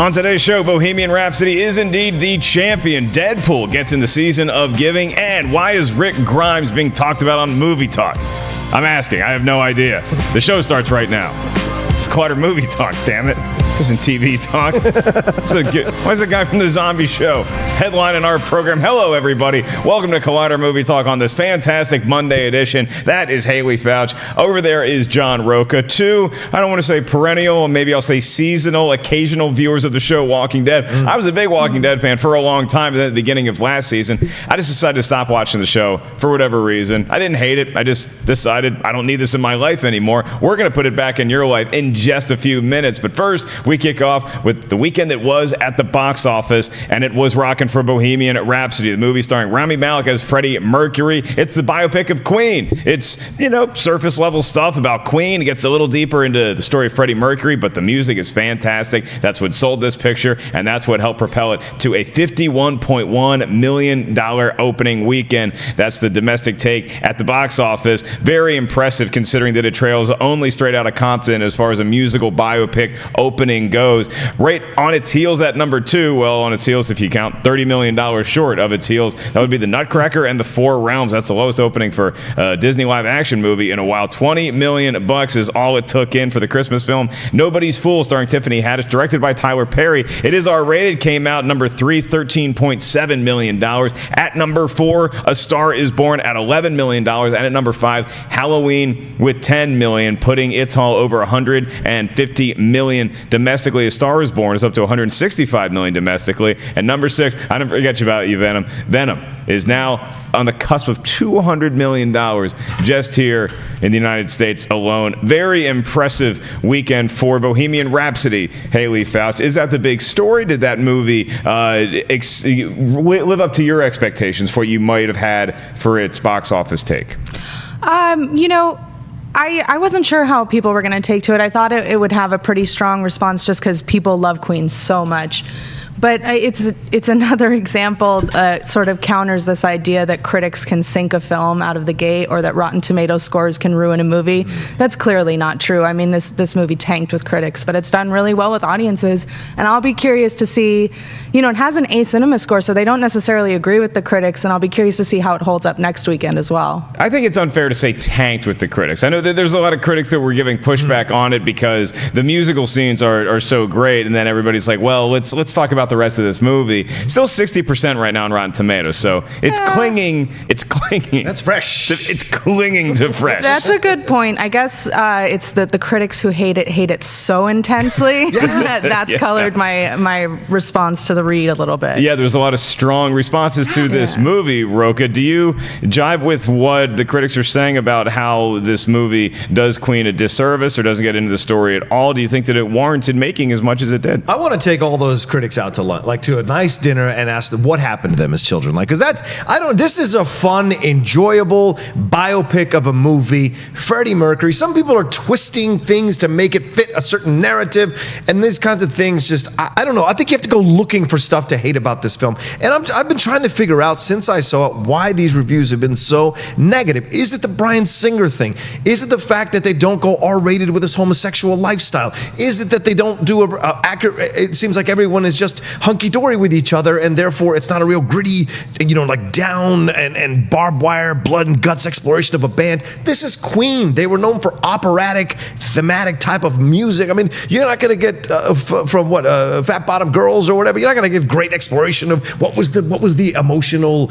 On today's show, Bohemian Rhapsody is indeed the champion. Deadpool gets in the season of giving. And why is Rick Grimes being talked about on Movie Talk? I'm asking. I have no idea. The show starts right now. It's Collider Movie Talk, damn it. This isn't TV talk. Why is the guy from the zombie show headlining our program? Hello, everybody. Welcome to Collider Movie Talk on this fantastic Monday edition. That is Haleigh Foutch. Over there is John Rocha. Two, I don't want to say perennial, maybe I'll say seasonal, occasional viewers of the show Walking Dead. I was a big Walking Dead fan for a long time, and then at the beginning of last season, I just decided to stop watching the show for whatever reason. I didn't hate it. I just decided I don't need this in my life anymore. We're going to put it back in your life in just a few minutes. But first, we kick off with the weekend that was at the box office, and it was rocking for Bohemian Rhapsody, the movie starring Rami Malek as Freddie Mercury. It's the biopic of Queen. It's, surface level stuff about Queen. It gets a little deeper into the story of Freddie Mercury, but the music is fantastic. That's what sold this picture, and that's what helped propel it to a $51.1 million opening weekend. That's the domestic take at the box office. Very impressive considering that it trails only Straight Outta Compton as far as a musical biopic opening goes. Right on its heels at number 2, well, on its heels if you count $30 million short of its heels, that would be The Nutcracker and The Four Realms. That's the lowest opening for a Disney live action movie in a while. $20 million is all it took in for the Christmas film Nobody's Fool, starring Tiffany Haddish, directed by Tyler Perry. It is R-rated, came out number 3, $13.7 million. At number 4, A Star Is Born at $11 million. And at number 5, Halloween with $10 million, putting its haul over $150 million domestically. A Star Is Born is up to $165 million domestically. And number 6, I don't forget about you, Venom. Venom is now on the cusp of $200 million just here in the United States alone. Very impressive weekend for Bohemian Rhapsody, Haleigh Foutch. Is that the big story? Did that movie live up to your expectations for what you might have had for its box office take? I wasn't sure how people were going to take to it. I thought it would have a pretty strong response just because people love Queen so much. But it's another example, sort of counters this idea that critics can sink a film out of the gate or that Rotten Tomatoes scores can ruin a movie. That's clearly not true. I mean, this movie tanked with critics, but it's done really well with audiences. And I'll be curious to see, it has an A Cinema score, so they don't necessarily agree with the critics, and I'll be curious to see how it holds up next weekend as well. I think it's unfair to say tanked with the critics. I know that there's a lot of critics that were giving pushback on it because the musical scenes are so great, and then everybody's like, well, let's talk about the rest of this movie. Still 60% right now on Rotten Tomatoes, so it's clinging. It's clinging. That's fresh. It's clinging to fresh. That's a good point. I guess it's the critics who hate it so intensely that's colored my response to the read a little bit. Yeah, there's a lot of strong responses to this movie, Rocha. Do you jive with what the critics are saying about how this movie does Queen a disservice or doesn't get into the story at all? Do you think that it warranted making as much as it did? I want to take all those critics out to lunch, to a nice dinner, and ask them what happened to them as children. Because this is a fun, enjoyable biopic of a movie. Freddie Mercury. Some people are twisting things to make it fit a certain narrative, and these kinds of things I don't know. I think you have to go looking for stuff to hate about this film. And I've been trying to figure out since I saw it why these reviews have been so negative. Is it the Bryan Singer thing? Is it the fact that they don't go R-rated with this homosexual lifestyle? Is it that they don't do accurate? It seems like everyone is just hunky-dory with each other, and therefore it's not a real gritty, down and barbed wire, blood and guts exploration of a band. This is Queen. They were known for operatic, thematic type of music. I mean, you're not going to get from Fat Bottom Girls or whatever. You're not going to get great exploration of what was the emotional,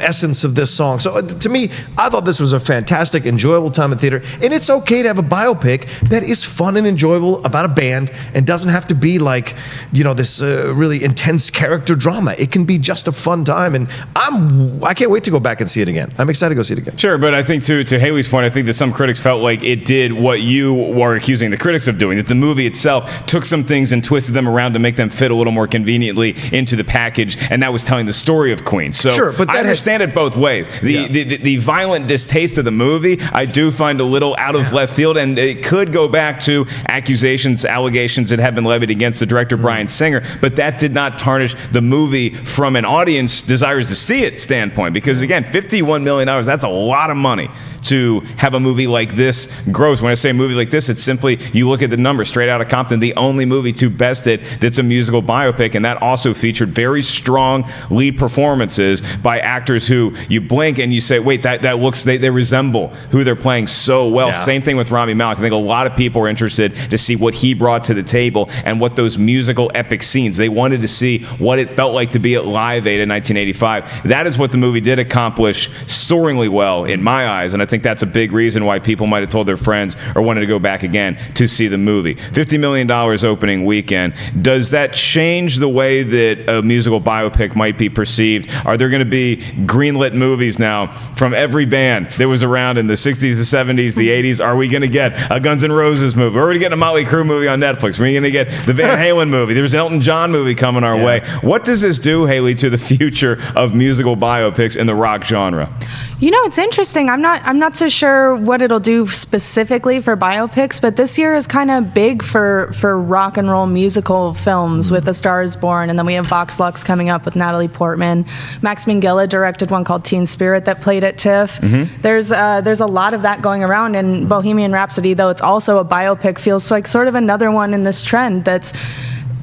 essence of this song. So to me, I thought this was a fantastic, enjoyable time in theater, and it's okay to have a biopic that is fun and enjoyable about a band and doesn't have to be like, this really intense character drama. It can be just a fun time, and I can't wait to go back and see it again. I'm excited to go see it again. Sure, but I think to Haleigh's point, I think that some critics felt like it did what you were accusing the critics of doing, that the movie itself took some things and twisted them around to make them fit a little more conveniently into the package, and that was telling the story of Queen. So sure, but I understand it both ways. The violent distaste of the movie, I do find a little out of left field, and it could go back to allegations that have been levied against the director Bryan Singer, but that did not tarnish the movie from an audience desires to see it standpoint, because again, $51 million, that's a lot of money to have a movie like this gross. When I say a movie like this, it's simply, you look at the numbers straight out of Compton, the only movie to best it that's a musical biopic, and that also featured very strong lead performances by actors who you blink and you say, wait, that looks, they resemble who they're playing so well. Yeah. Same thing with Rami Malek. I think a lot of people are interested to see what he brought to the table and what those musical epic scenes, they wanted to see what it felt like to be at Live Aid in 1985. That is what the movie did accomplish soaringly well in my eyes, and I think that's a big reason why people might have told their friends or wanted to go back again to see the movie. $50 million opening weekend. Does that change the way that a musical biopic might be perceived? Are there going to be greenlit movies now from every band that was around in the 60s, the 70s, the 80s? Are we going to get a Guns N' Roses movie? We're already getting a Motley Crue movie on Netflix. We're going to get the Van Halen movie. There's an Elton John movie coming our way. What does this do, Haleigh, to the future of musical biopics in the rock genre? You know, it's interesting. I'm not so sure what it'll do specifically for biopics, but this year is kind of big for rock and roll musical films with A Star Is Born, and then we have Vox Lux coming up with Natalie Portman. Max Minghella directed one called Teen Spirit that played at TIFF. There's a lot of that going around, and Bohemian Rhapsody, though it's also a biopic, feels like sort of another one in this trend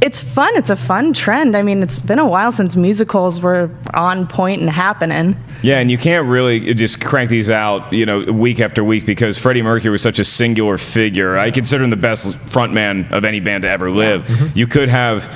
it's fun. It's a fun trend. I mean, it's been a while since musicals were on point and happening. Yeah, and you can't really just crank these out, week after week, because Freddie Mercury was such a singular figure. I consider him the best frontman of any band to ever live. You could have,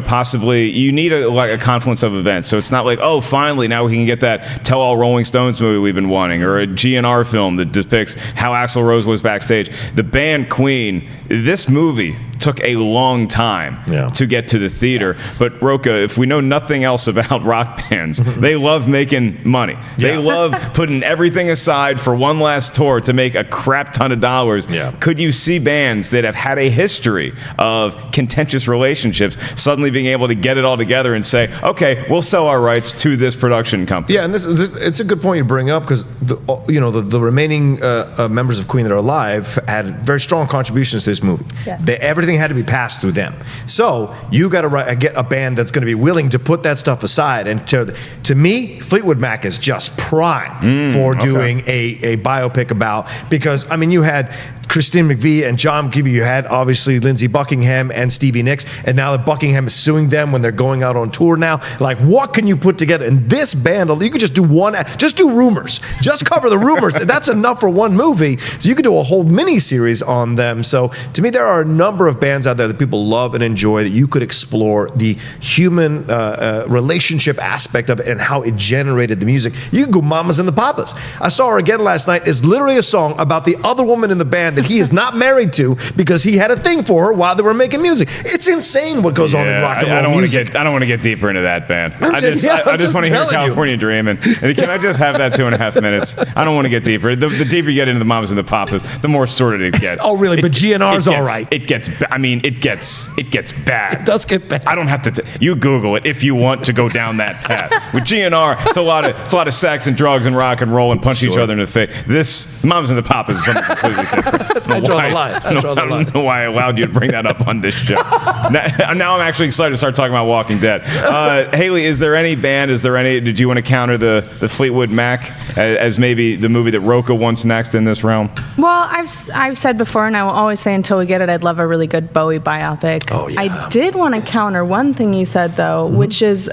possibly, you need a confluence of events. So it's not like, oh, finally, now we can get that Tell All Rolling Stones movie we've been wanting, or a GNR film that depicts how Axl Rose was backstage. The band Queen, this movie took a long time to get to the theater. But Rocha, if we know nothing else about rock bands, they love making money. They love putting everything aside for one last tour to make a crap ton of dollars. Could you see bands that have had a history of contentious relationships suddenly being able to get it all together and say, okay, we'll sell our rights to this production company? Yeah, and this it's a good point you bring up, because the remaining members of Queen that are alive had very strong contributions to this movie. Everything had to be passed through them. So you got to get a band that's going to be willing to put that stuff aside. And to me, Fleetwood Mac is just prime for doing a biopic about, because I mean, you had Christine McVie and John McVie, you had obviously Lindsey Buckingham and Stevie Nicks, and now that Buckingham is suing them when they're going out on tour now. Like, what can you put together? And this band, you could just do just do Rumors. Just cover the Rumors. That's enough for one movie. So you could do a whole mini series on them. So to me, there are a number of bands out there that people love and enjoy that you could explore the human relationship aspect of it and how it generated the music. You can go Mamas and the Papas. I saw her again last night. It's literally a song about the other woman in the band that he is not married to because he had a thing for her while they were making music. It's insane what goes on in rock and roll music. I don't want to get deeper into that band. I just want to hear California Dreamin'. And can I just have that 2.5 minutes? I don't want to get deeper. The deeper you get into the Mamas and the Papas, the more sordid it gets. Oh, really? But GNR's all right. It gets bad. It does get bad. I don't have to. You Google it if you want to go down that path. With GNR, it's a lot of sex and drugs and rock and roll and punch each other in the face. This Mamas and the Papas is something completely different. I draw the line. I don't know why I allowed you to bring that up on this show. Now I'm actually excited to start talking about Walking Dead. Haleigh, did you want to counter the Fleetwood Mac as maybe the movie that Rocha wants next in this realm? Well, I've said before, and I will always say until we get it, I'd love a really good Bowie biopic. Oh, yeah. I did want to counter one thing you said, though, which is,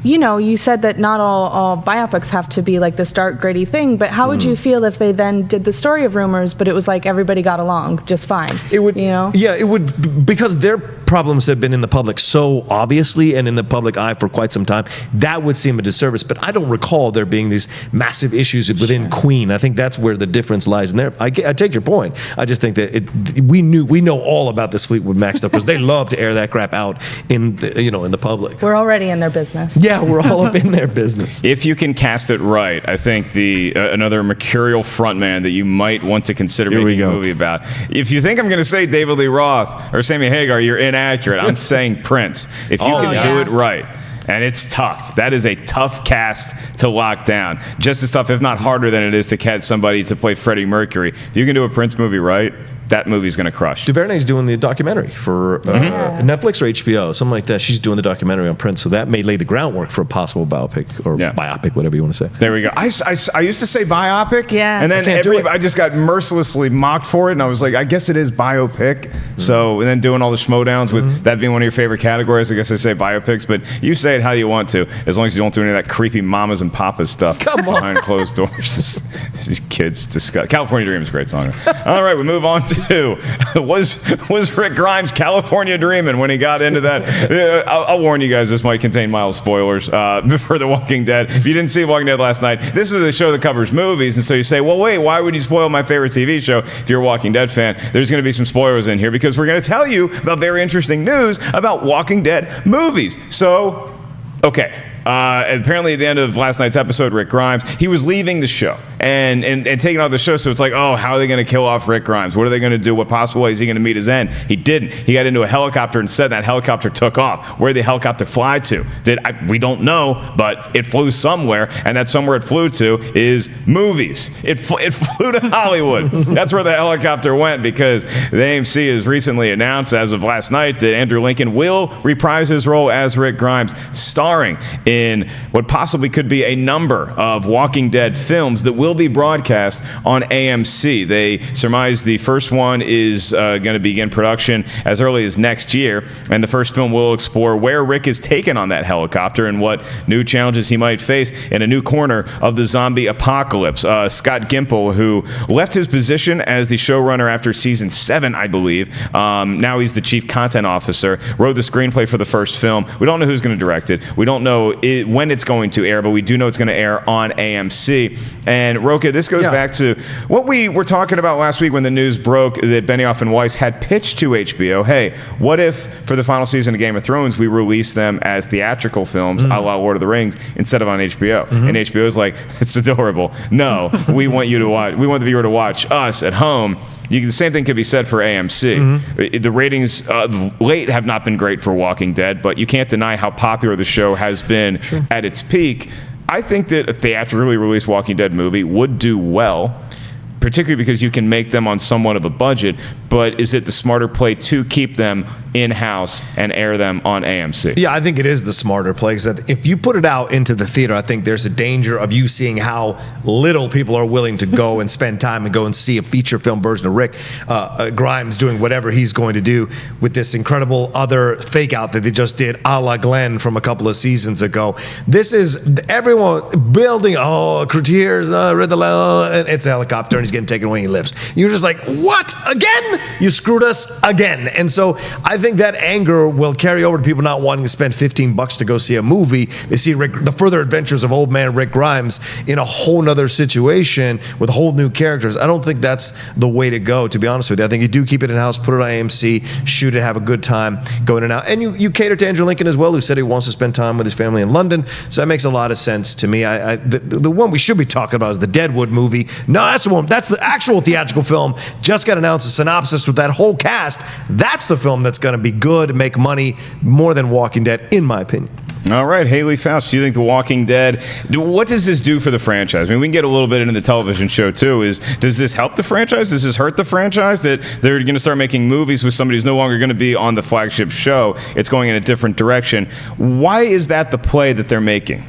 you said that not all biopics have to be like this dark, gritty thing, but how would you feel if they then did the story of Rumors, but it was like everybody got along just fine? It would, yeah, it would, because their problems have been in the public so obviously and in the public eye for quite some time, that would seem a disservice. But I don't recall there being these massive issues within Queen. I think that's where the difference lies. And there, I take your point. I just think that we know all about this Fleetwood Mac stuff because they love to air that crap out in the public. We're already in their business. Yeah, we're all up in their business. If you can cast it right, I think another mercurial frontman that you might want to consider making a movie about. If you think I'm going to say David Lee Roth or Sammy Hagar, you're inaccurate. I'm saying Prince. If you can do it right. And it's tough. That is a tough cast to lock down. Just as tough, if not harder, than it is to catch somebody to play Freddie Mercury. If you can do a Prince movie right, that movie's going to crush. DuVernay's doing the documentary for Netflix or HBO, something like that. She's doing the documentary on Prince, so that may lay the groundwork for a possible biopic or biopic, whatever you want to say. There we go. I used to say biopic, and then I just got mercilessly mocked for it, and I was like, I guess it is biopic. So, and then doing all the schmoedowns with that being one of your favorite categories, I guess I say biopics, but you say it how you want to, as long as you don't do any of that creepy mamas and papas stuff. Come on. Behind closed doors. These kids disgust. California Dream is a great song. All right, we move on to was Rick Grimes California Dreamin' when he got into that? I'll warn you guys, this might contain mild spoilers for The Walking Dead. If you didn't see The Walking Dead last night, this is a show that covers movies, and so you say, well, wait, why would you spoil my favorite TV show? If you're a Walking Dead fan, there's going to be some spoilers in here because we're going to tell you about very interesting news about Walking Dead movies. So, okay. Apparently at the end of last night's episode, Rick Grimes, he was leaving the show and taking off the show. So it's like, oh, how are they going to kill off Rick Grimes? What are they going to do? What possible way is he going to meet his end? He didn't. He got into a helicopter and said that helicopter took off. Where did the helicopter fly to? We don't know, but it flew somewhere, and that somewhere it flew to is movies. It flew to Hollywood. That's where the helicopter went, because the AMC has recently announced as of last night that Andrew Lincoln will reprise his role as Rick Grimes, starring in what possibly could be a number of Walking Dead films that will be broadcast on AMC. They surmise the first one is going to begin production as early as next year, and the first film will explore where Rick is taken on that helicopter and what new challenges he might face in a new corner of the zombie apocalypse. Scott Gimple, who left his position as the showrunner after season 7, I believe, now he's the chief content officer, wrote the screenplay for the first film. We don't know who's going to direct it. We don't know when it's going to air, but we do know it's going to air on AMC. And Rocha, this goes back to what we were talking about last week when the news broke that Benioff and Weiss had pitched to HBO. Hey, what if for the final season of Game of Thrones we release them as theatrical films, a la Lord of the Rings, instead of on HBO? And HBO's like, it's adorable. No, we want you to watch. We want the viewer to watch us at home. The same thing could be said for AMC. The ratings late have not been great for Walking Dead, but you can't deny how popular the show has been at its peak. I think that a theatrically released Walking Dead movie would do well, particularly because you can make them on somewhat of a budget, but is it the smarter play to keep them in-house and air them on AMC? Yeah, I think it is the smarter play, because if you put it out into the theater, I think there's a danger of you seeing how little people are willing to go and spend time and go and see a feature film version of Rick Grimes doing whatever he's going to do with this incredible other fake out that they just did a la Glenn from a couple of seasons ago. This is everyone building, Courtiers, and it's a helicopter and he's getting taken when he lives. You're just like, what? Again? You screwed us again. And so I think that anger will carry over to people not wanting to spend $15 to go see a movie. They see the further adventures of old man Rick Grimes in a whole nother situation with whole new characters. I don't think that's the way to go, to be honest with you. I think you do keep it in-house, put it on AMC, shoot it, have a good time, go in and out. And you cater to Andrew Lincoln as well, who said he wants to spend time with his family in London. So that makes a lot of sense to me. The one we should be talking about is the Deadwood movie. No, that's the one. That's the actual theatrical film. Just got announced a synopsis with that whole cast. That's the film that's going to be good, make money more than Walking Dead, in my opinion. All right, Haleigh Foutch, do you think The Walking Dead, what does this do for the franchise? I mean, we can get a little bit into the television show, too. Does this help the franchise? Does this hurt the franchise that they're going to start making movies with somebody who's no longer going to be on the flagship show? It's going in a different direction. Why is that the play that they're making?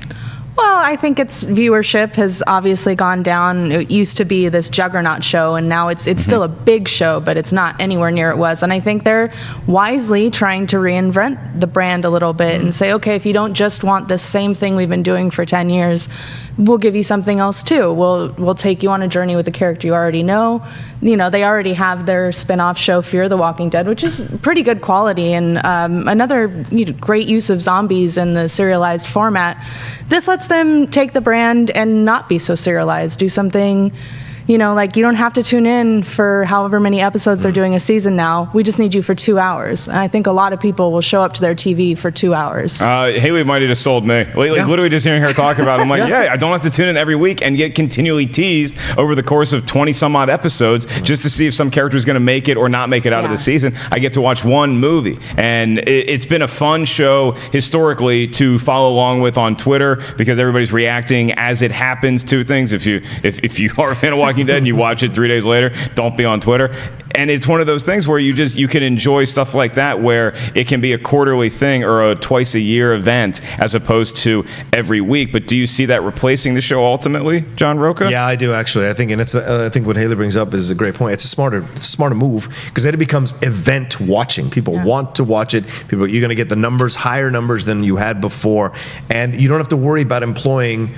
Well, I think its viewership has obviously gone down. It used to be this juggernaut show, and now it's still a big show, but it's not anywhere near it was. And I think they're wisely trying to reinvent the brand a little bit and say, okay, if you don't just want the same thing we've been doing for 10 years, we'll give you something else too. We'll take you on a journey with a character you already know. You know, they already have their spin-off show Fear the Walking Dead, which is pretty good quality, and another great use of zombies in the serialized format. This lets them take the brand and not be so serialized. Do something, like you don't have to tune in for however many episodes they're doing a season now. We just need you for 2 hours. And I think a lot of people will show up to their TV for 2 hours. Haleigh might have just sold me. Literally just hearing her talk about it, I'm like, I don't have to tune in every week and get continually teased over the course of 20 some odd episodes just to see if some character is going to make it or not make it out of the season. I get to watch one movie. And it's been a fun show historically to follow along with on Twitter, because everybody's reacting as it happens to things. If you are a fan of Walking Walking Dead and you watch it 3 days later, don't be on Twitter. And it's one of those things where you can enjoy stuff like that, where it can be a quarterly thing or a twice a year event as opposed to every week. But do you see that replacing the show ultimately, John Rocha? Yeah, I do actually. I think, and I think what Haleigh brings up is a great point. It's a smarter move, because then it becomes event watching. People want to watch it. You're going to get the numbers, higher numbers than you had before, and you don't have to worry about employing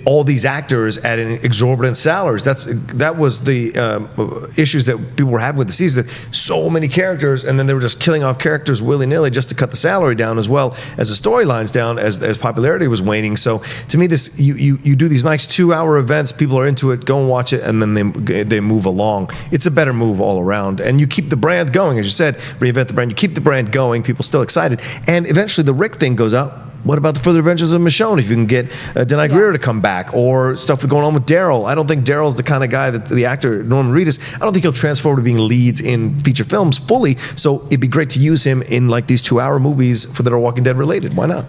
all these actors at an exorbitant salaries. That was the issues that people were having with the season. So many characters, and then they were just killing off characters willy-nilly just to cut the salary down, as well as the storylines down as popularity was waning. So to me, this you do these nice 2-hour events, people are into it, go and watch it, and then they move along. It's a better move all around, and you keep the brand going. As you said, reinvent the brand. You keep the brand going, people still excited, and eventually the Rick thing goes out. What about the further adventures of Michonne? If you can get Denai Greer to come back, or stuff going on with Daryl. I don't think Daryl's the kind of guy that the actor Norman Reedus. I don't think he'll transform to being leads in feature films fully. So it'd be great to use him in like these 2-hour movies that are Walking Dead related. Why not?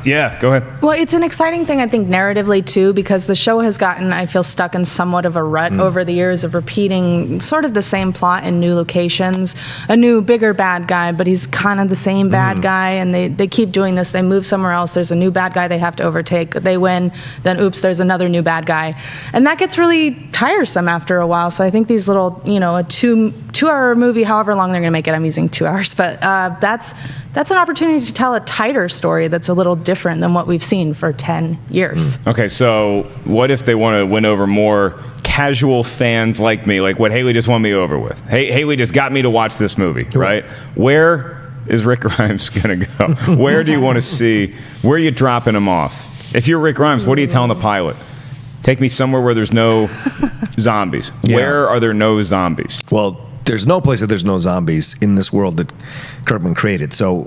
Yeah, go ahead. Well, it's an exciting thing, I think, narratively too, because the show has gotten, I feel, stuck in somewhat of a rut over the years of repeating sort of the same plot in new locations. A new, bigger bad guy, but he's kind of the same bad guy, and they keep doing this. They move somewhere else. There's a new bad guy they have to overtake. They win, then oops, there's another new bad guy. And that gets really tiresome after a while. So I think these little, a two-hour movie, however long they're going to make it, I'm using 2 hours, but that's an opportunity to tell a tighter story that's a little different than what we've seen for 10 years. Okay, so what if they want to win over more casual fans like me, like what Haleigh just won me over with? Haleigh just got me to watch this movie, right? Where is Rick Grimes going to go? Where do you want to see? Where are you dropping him off? If you're Rick Grimes, what are you telling the pilot? Take me somewhere where there's no zombies. Yeah. Where are there no zombies? Well, there's no place that there's no zombies in this world that Kirkman created. So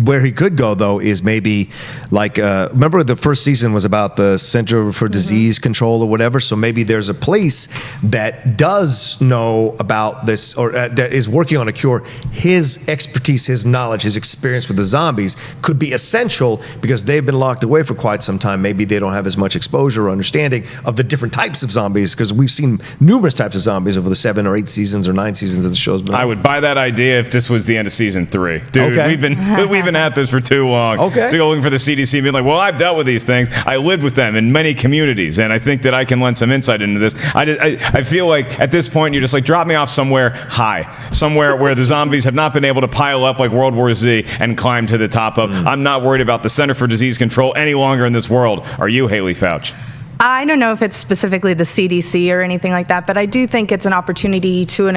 where he could go, though, is maybe like, remember the first season was about the Center for Disease Control or whatever. So maybe there's a place that does know about this, or that is working on a cure. His expertise, his knowledge, his experience with the zombies could be essential, because they've been locked away for quite some time. Maybe they don't have as much exposure or understanding of the different types of zombies, because we've seen numerous types of zombies over the 7 or 8 seasons or 9 seasons that the show's been on. I would buy that idea if this was the end of season 3. Dude, okay. we've been at this for too long. Okay. To go looking for the CDC and being like, well, I've dealt with these things. I lived with them in many communities, and I think that I can lend some insight into this. I feel like at this point you're just like, drop me off somewhere high, somewhere where the zombies have not been able to pile up like World War Z and climb to the top of. I'm not worried about the Center for Disease Control any longer in this world. Are you, Haleigh Foutch? I don't know if it's specifically the CDC or anything like that, but I do think it's an opportunity to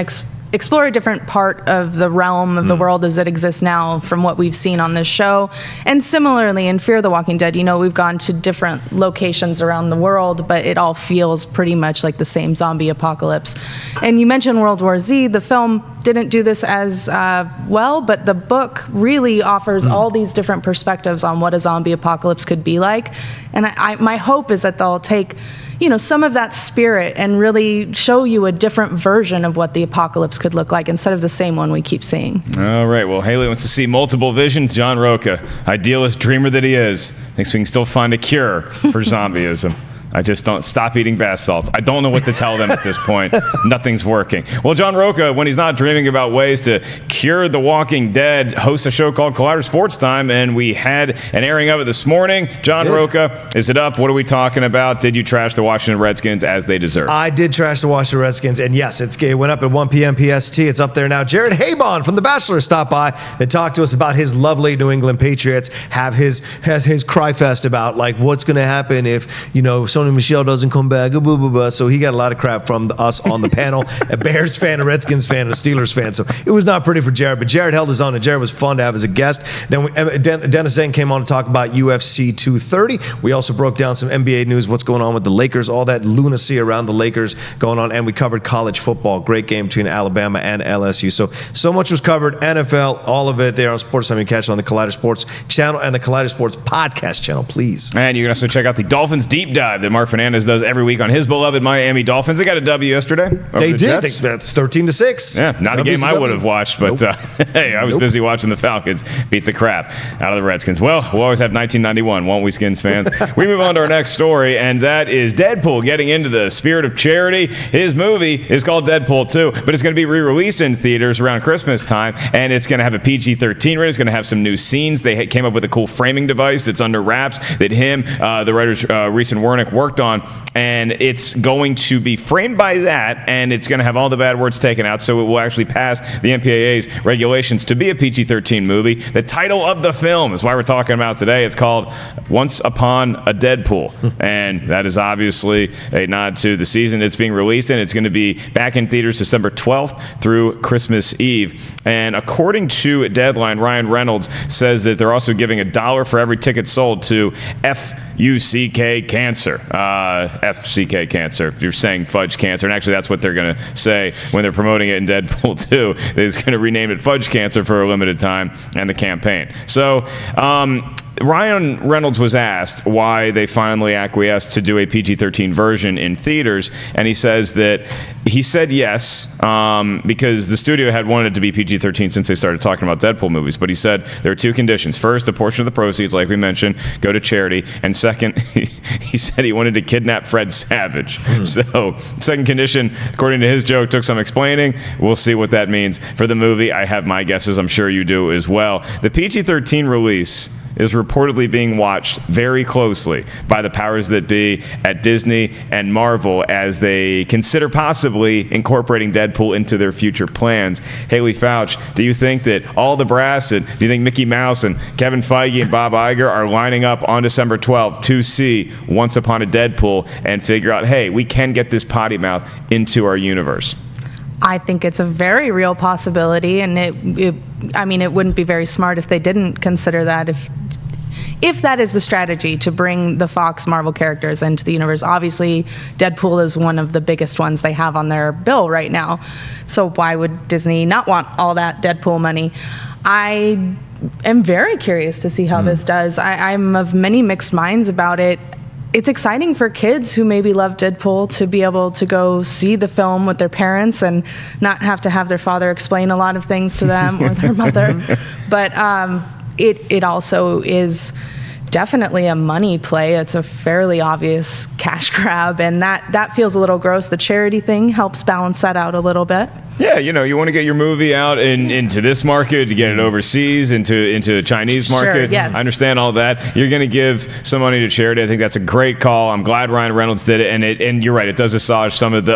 explore a different part of the realm of the world as it exists now from what we've seen on this show. And similarly, in Fear the Walking Dead, we've gone to different locations around the world, but it all feels pretty much like the same zombie apocalypse. And you mentioned World War Z. The film didn't do this as well, but the book really offers all these different perspectives on what a zombie apocalypse could be like. And my hope is that they'll take some of that spirit and really show you a different version of what the apocalypse could look like instead of the same one we keep seeing. All right. Well, Haleigh wants to see multiple visions. John Rocha, idealist dreamer that he is, thinks we can still find a cure for zombieism. I just don't stop eating bath salts. I don't know what to tell them at this point. Nothing's working. Well, John Rocha, when he's not dreaming about ways to cure The Walking Dead, hosts a show called Collider Sports Time, and we had an airing of it this morning. John Rocha, is it up? What are we talking about? Did you trash the Washington Redskins as they deserve? I did trash the Washington Redskins, and yes, it went up at 1 p.m. PST. It's up there now. Jared Habon from The Bachelor stopped by and talked to us about his lovely New England Patriots have his cry fest about like what's going to happen if Sony Michel doesn't come back. Blah, blah, blah. So he got a lot of crap from us on the panel. A Bears fan, a Redskins fan, and a Steelers fan. So it was not pretty for Jared, but Jared held his own, and Jared was fun to have as a guest. Then Dennis Zhang came on to talk about UFC 230. We also broke down some NBA news, what's going on with the Lakers, all that lunacy around the Lakers going on, and we covered college football. Great game between Alabama and LSU. So much was covered. NFL, all of it there on Sports Time. You can catch it on the Collider Sports channel and the Collider Sports podcast channel, please. And you can also check out the Dolphins Deep Dive that Mark Fernandez does every week on his beloved Miami Dolphins. They got a W yesterday. They did. Jets. That's 13-6. Yeah, not a game I would have watched, but hey, I was busy watching the Falcons beat the crap out of the Redskins. Well, we'll always have 1991, won't we, Skins fans? We move on to our next story, and that is Deadpool getting into the spirit of charity. His movie is called Deadpool 2, but it's going to be re-released in theaters around Christmas time, and it's going to have a PG-13 rating. It's going to have some new scenes. They came up with a cool framing device that's under wraps that the writers Reese and Wernick worked on, and it's going to be framed by that, and it's going to have all the bad words taken out, so it will actually pass the MPAA's regulations to be a PG-13 movie. The title of the film is why we're talking about today. It's called Once Upon a Deadpool, and that is obviously a nod to the season it's being released in. It's going to be back in theaters December 12th through Christmas Eve, and according to Deadline, Ryan Reynolds says that they're also giving $1 for every ticket sold to FUCK Cancer. FCK Cancer. You're saying Fudge Cancer, and actually that's what they're going to say when they're promoting it in Deadpool 2. They're going to rename it Fudge Cancer for a limited time and the campaign. So, Ryan Reynolds was asked why they finally acquiesced to do a PG-13 version in theaters, and he says that he said yes because the studio had wanted it to be PG-13 since they started talking about Deadpool movies, but he said there are two conditions. First, a portion of the proceeds, like we mentioned, go to charity, and second, he said he wanted to kidnap Fred Savage. So, second condition, according to his joke, took some explaining. We'll see what that means for the movie. I have my guesses. I'm sure you do as well. The PG-13 release is reportedly being watched very closely by the powers that be at Disney and Marvel as they consider possibly incorporating Deadpool into their future plans. Haleigh Foutch, do you think that all the brass, and do you think Mickey Mouse and Kevin Feige and Bob Iger are lining up on December 12th to see Once Upon a Deadpool and figure out, hey, we can get this potty mouth into our universe? I think it's a very real possibility, and it wouldn't be very smart if they didn't consider that. If that is the strategy to bring the Fox Marvel characters into the universe, obviously Deadpool is one of the biggest ones they have on their bill right now. So why would Disney not want all that Deadpool money? I am very curious to see how this does. I'm of many mixed minds about it. It's exciting for kids who maybe love Deadpool to be able to go see the film with their parents and not have to have their father explain a lot of things to them or their mother. But it also is definitely a money play. It's a fairly obvious cash grab, and that feels a little gross. The charity thing helps balance that out a little bit. Yeah, you want to get your movie out into this market, to get it overseas, into a Chinese market. Sure, yes. I understand all that. You're going to give some money to charity. I think that's a great call. I'm glad Ryan Reynolds did it, and you're right. It does assuage some of the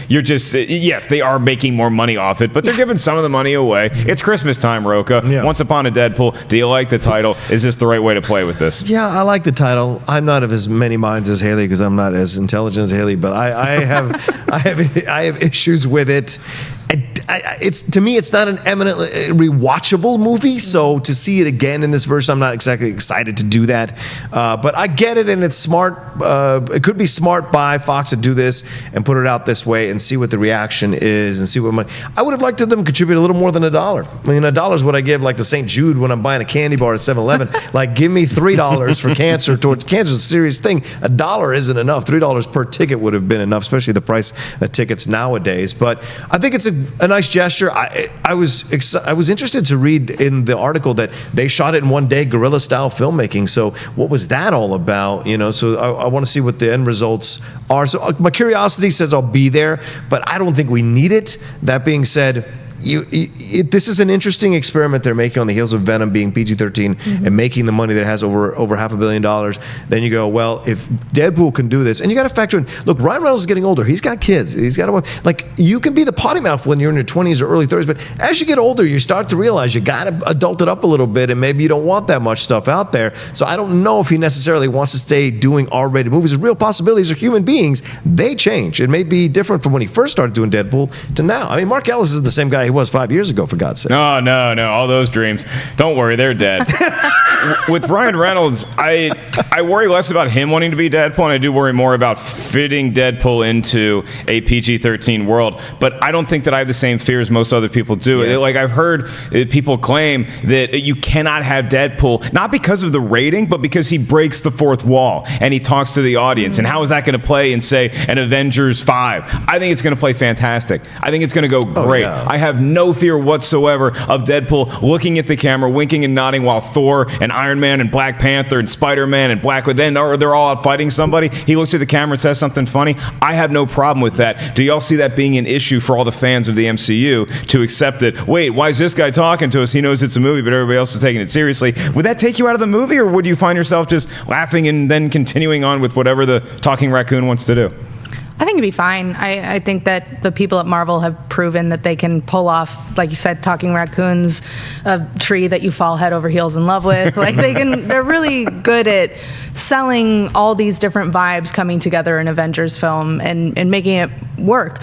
yes, they are making more money off it, but they're giving some of the money away. It's Christmas time, Rocha. Yeah. Once Upon a Deadpool. Do you like the title? Is this the right way to play with this? Yeah, I like the title. I'm not of as many minds as Haleigh because I'm not as intelligent as Haleigh, but I have issues with it. To me, it's not an eminently rewatchable movie. So to see it again in this version, I'm not exactly excited to do that. But I get it, and it's smart. It could be smart by Fox to do this and put it out this way and see what the reaction is and see what money. I would have liked them contribute a little more than $1. I mean, $1 is what I give like to St. Jude when I'm buying a candy bar at 7-Eleven. Like, give me $3 for cancer. Towards cancer is a serious thing. $1 isn't enough. $3 per ticket would have been enough, especially the price of tickets nowadays. But I think it's a nice gesture. I was interested to read in the article that they shot it in one day, guerrilla style filmmaking. So what was that all about? So I want to see what the end results are. So my curiosity says I'll be there, but I don't think we need it. That being said, this is an interesting experiment they're making on the heels of Venom being PG-13 and making the money that it has over $500 million. Then you go, well, if Deadpool can do this, and you got to factor in, look, Ryan Reynolds is getting older. He's got kids. He's got you can be the potty mouth when you're in your 20s or early 30s, but as you get older, you start to realize you got to adult it up a little bit, and maybe you don't want that much stuff out there. So I don't know if he necessarily wants to stay doing R-rated movies. The real possibilities are human beings. They change. It may be different from when he first started doing Deadpool to now. I mean, Mark Ellis isn't the same guy he was 5 years ago, for God's sake. No, all those dreams. Don't worry, they're dead. With Ryan Reynolds, I worry less about him wanting to be Deadpool, and I do worry more about fitting Deadpool into a PG-13 world. But I don't think that I have the same fears most other people do. Yeah. Like, I've heard people claim that you cannot have Deadpool, not because of the rating, but because he breaks the fourth wall and he talks to the audience. And how is that going to play in, say, an Avengers 5? I think it's going to play fantastic. I think it's going to go great. Yeah. I have no fear whatsoever of Deadpool looking at the camera, winking and nodding, while Thor and Iron Man and Black Panther and Spider-Man and Black Widow, then they're all out fighting somebody. He looks at the camera and says something funny. I have no problem with that. Do y'all see that being an issue for all the fans of the MCU to accept it? Wait, why is this guy talking to us? He knows it's a movie, but everybody else is taking it seriously. Would that take you out of the movie, or would you find yourself just laughing and then continuing on with whatever the talking raccoon wants to do? I think it'd be fine. I think that the people at Marvel have proven that they can pull off, like you said, talking raccoons, a tree that you fall head over heels in love with. Like they're really good at selling all these different vibes coming together in Avengers film and making it work.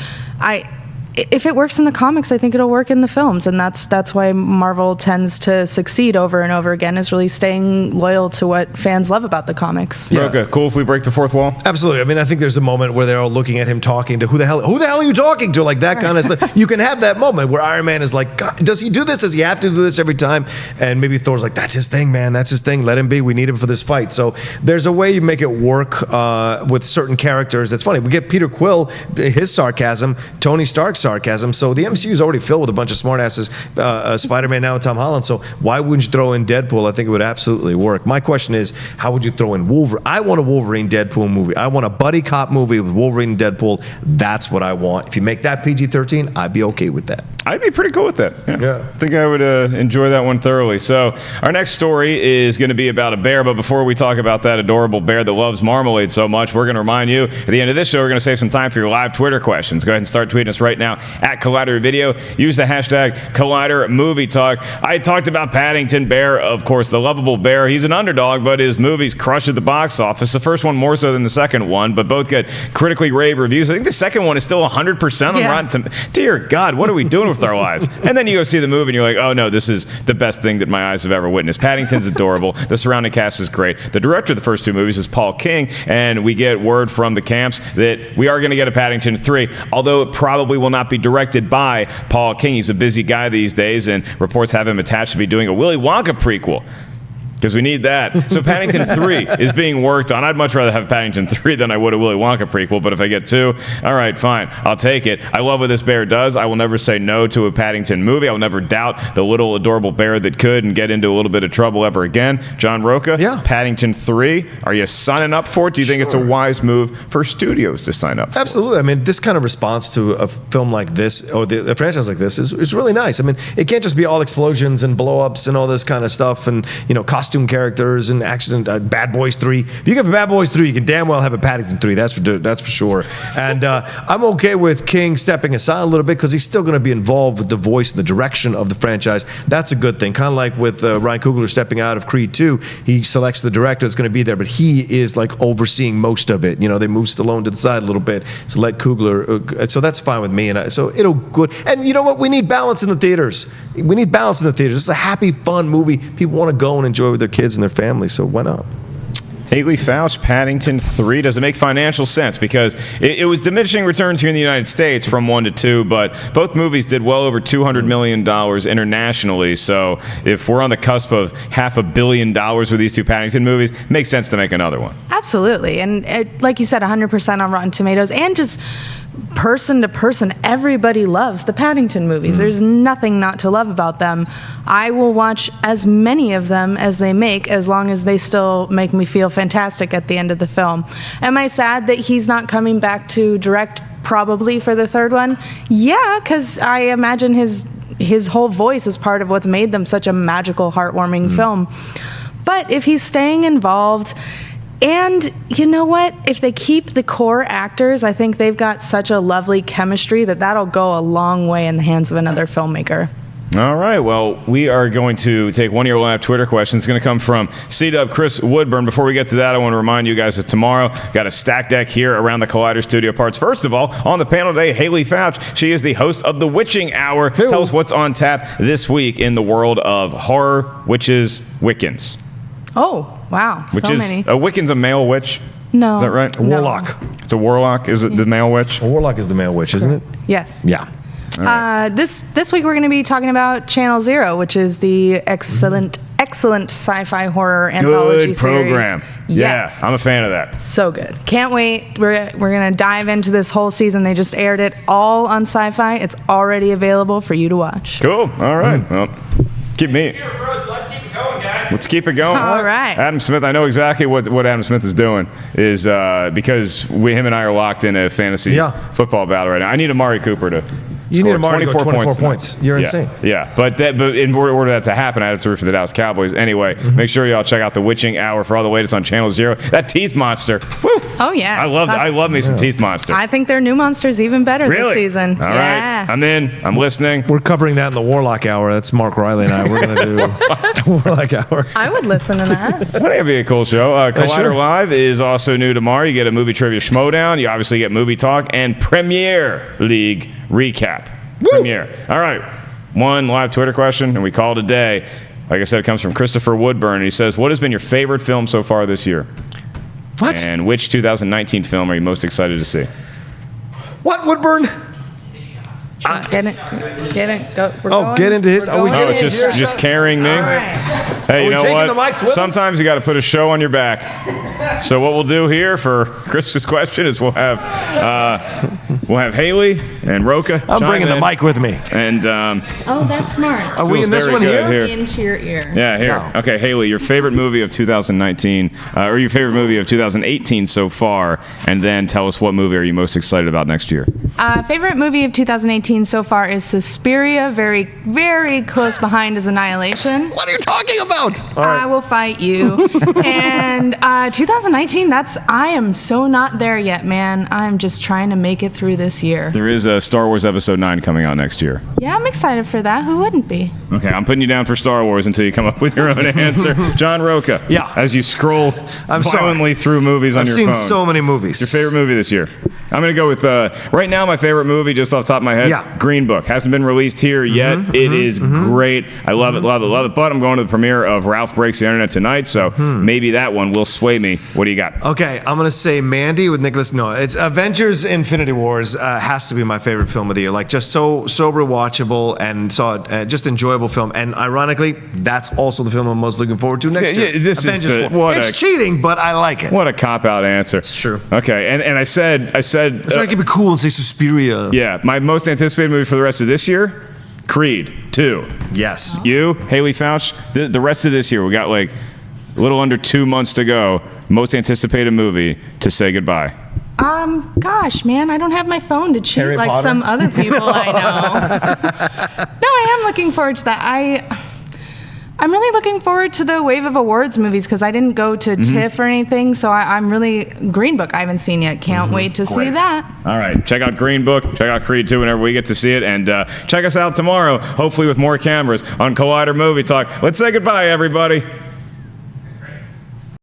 If it works in the comics, I think it'll work in the films, and that's why Marvel tends to succeed over and over again, is really staying loyal to what fans love about the comics. Yeah. Okay, cool if we break the fourth wall? Absolutely. I mean, I think there's a moment where they're all looking at him talking to who the hell are you talking to? Like that kind of stuff. You can have that moment where Iron Man is like, God, does he do this? Does he have to do this every time? And maybe Thor's like, that's his thing, man. That's his thing. Let him be. We need him for this fight. So there's a way you make it work with certain characters. It's funny. We get Peter Quill, his sarcasm, Tony Stark's sarcasm. So the MCU is already filled with a bunch of smartasses. Spider-Man now with Tom Holland. So why wouldn't you throw in Deadpool? I think it would absolutely work. My question is, how would you throw in Wolverine? I want a Wolverine Deadpool movie. I want a buddy cop movie with Wolverine and Deadpool. That's what I want. If you make that PG-13, I'd be okay with that. I'd be pretty cool with that. Yeah. I think I would enjoy that one thoroughly. So our next story is going to be about a bear. But before we talk about that adorable bear that loves marmalade so much, we're going to remind you at the end of this show, we're going to save some time for your live Twitter questions. Go ahead and start tweeting us right now at Collider Video. Use the hashtag Collider Movie Talk. I talked about Paddington Bear, of course, the lovable bear. He's an underdog, but his movies crush at the box office. The first one more so than the second one, but both get critically rave reviews. I think the second one is still 100% on Rotten Tomatoes. Dear God, what are we doing with our lives? And then you go see the movie and you're like, oh no, this is the best thing that my eyes have ever witnessed. Paddington's adorable. The surrounding cast is great. The director of the first two movies is Paul King, and we get word from the camps that we are going to get a Paddington 3, although it probably will not be directed by Paul King. He's a busy guy these days, and reports have him attached to be doing a Willy Wonka prequel, because we need that. So Paddington 3 is being worked on. I'd much rather have Paddington 3 than I would a Willy Wonka prequel, but if I get 2, all right, fine. I'll take it. I love what this bear does. I will never say no to a Paddington movie. I will never doubt the little adorable bear that could and get into a little bit of trouble ever again. John Rocha, Yeah. Paddington 3, are you signing up for it? Do you think it's a wise move for studios to sign up for? Absolutely. I mean, this kind of response to a film like this, or a franchise like this, is really nice. I mean, it can't just be all explosions and blow-ups and all this kind of stuff and, costume characters and action. Bad Boys 3. If you have a Bad Boys 3, you can damn well have a Paddington 3. That's for sure. And I'm okay with King stepping aside a little bit, because he's still going to be involved with the voice and the direction of the franchise. That's a good thing. Kind of like with Ryan Coogler stepping out of Creed 2. He selects the director that's going to be there, but he is like overseeing most of it. They move Stallone to the side a little bit, so let Coogler. So that's fine with me. And so it'll good. And you know what? We need balance in the theaters. We need balance in the theaters. It's a happy, fun movie. People want to go and enjoy with their kids and their family. So why not? Haleigh Foutch, Paddington 3. Does it make financial sense? Because it was diminishing returns here in the United States from 1 to 2, but both movies did well over $200 million internationally. So if we're on the cusp of $500 million with these two Paddington movies, it makes sense to make another one. Absolutely. And like you said, 100% on Rotten Tomatoes, and just person to person, everybody loves the Paddington movies. There's nothing not to love about them. I will watch as many of them as they make, as long as they still make me feel fantastic at the end of the film. Am I sad that he's not coming back to direct probably for the third one? Yeah, because I imagine his whole voice is part of what's made them such a magical, heartwarming film. But if he's staying involved, and you know what? If they keep the core actors, I think they've got such a lovely chemistry that'll go a long way in the hands of another filmmaker. All right. Well, we are going to take one of your live Twitter questions. It's going to come from C-Dub Chris Woodburn. Before we get to that, I want to remind you guys that tomorrow got a stack deck here around the Collider Studio Parts. First of all, on the panel today, Haleigh Foutch. She is the host of The Witching Hour. Hey. Tell us what's on tap this week in the world of horror, witches, Wiccans. Oh, wow. Which So is many. a Wiccan's a male witch. No. Is that right? A warlock. It's a warlock. Is it the male witch? A warlock is the male witch, isn't it? Yes. Yeah. This week we're going to be talking about Channel Zero, which is the excellent sci-fi horror anthology Good series. program. Yes. Yeah, I'm a fan of that. So good. Can't wait. We're going to dive into this whole season. They just aired it all on Sci-Fi. It's already available for you to watch. Cool. All right. Well, keep me. Here first, let's keep it going, guys. Let's keep it going. All right. Adam Smith, I know exactly what Adam Smith is doing is because him and I are locked in a fantasy football battle right now. I need Amari Cooper to You need score Amari to go 24 tonight. points. You're Yeah, insane. Yeah, but in order for that to happen, I have to root for the Dallas Cowboys. Anyway, make sure y'all check out The Witching Hour for all the latest on Channel Zero. That teeth monster. Woo! Oh, yeah. I love me some teeth monster. I think their new monster's even better Really? this season. All yeah. right. I'm in. I'm listening. We're covering that in the Warlock Hour. That's Mark Riley and I. We're going to do the Warlock Hour. I would listen to that. I think it'd be a cool show. Collider sure. Live is also new tomorrow. You get a movie trivia Schmoedown. You obviously get movie talk and Premier League recap. Premiere. All right. One live Twitter question, and we call it a day. Like I said, it comes from Christopher Woodburn, and he says, what has been your favorite film so far this year? What? And which 2019 film are you most excited to see? What, Woodburn? Get it. Go. We're going. Get into his. We're Are we going. getting Oh, just carrying me? All right. Hey, you we know taking what? the mics with us? Sometimes you got to put a show on your back. So what we'll do here for Chris's question is we'll have Haleigh and Rocha. I'm chime bringing the in. mic with me. And Oh, that's smart. Are we feels in this very one good here? here. Into your ear. Yeah, here. Wow. Okay, Haleigh, your favorite movie of 2019, or your favorite movie of 2018 so far, and then tell us what movie are you most excited about next year? Favorite movie of 2018 so far is Suspiria. Very, very close behind is Annihilation. What are you talking about? I will fight you. And 2019, I am so not there yet, man. I'm just trying to make it through this year. There is a Star Wars Episode 9 coming out next year. Yeah, I'm excited for that. Who wouldn't be? Okay, I'm putting you down for Star Wars until you come up with your own answer. John Rocha. Yeah. As you scroll I'm sorry. violently through movies on I've your seen phone. so many movies. Your favorite movie this year? I'm going to go with, right now, my favorite movie, just off the top of my head, Yeah. Green Book. Hasn't been released here yet. It is great. I love it, love it, love it. But I'm going to the premiere of Ralph Breaks the Internet tonight, so maybe that one will sway me. What do you got? Okay, I'm gonna say Mandy with Nicholas. No, it's Avengers: Infinity Wars has to be my favorite film of the year. Like just so sober watchable and just enjoyable film. And ironically, that's also the film I'm most looking forward to next year. This is Avengers the- 4. what It's a- cheating, but I like it. What a cop-out answer. It's true. Okay, and I said, I was trying to keep it cool and say Suspiria. yeah, my most anticipated movie for the rest of this year, Creed 2. Yes. You, Haleigh Foutch, the rest of this year, we got like a little under 2 months to go. Most anticipated movie to say goodbye. Gosh, man, I don't have my phone to cheat Harry like Potter? some other people I know. No, I am looking forward to that. I'm really looking forward to the Wave of Awards movies because I didn't go to TIFF or anything, so I'm really Green Book I haven't seen yet. Can't wait to see that. All right, check out Green Book, check out Creed 2 whenever we get to see it, and check us out tomorrow, hopefully with more cameras on Collider Movie Talk. Let's say goodbye, everybody.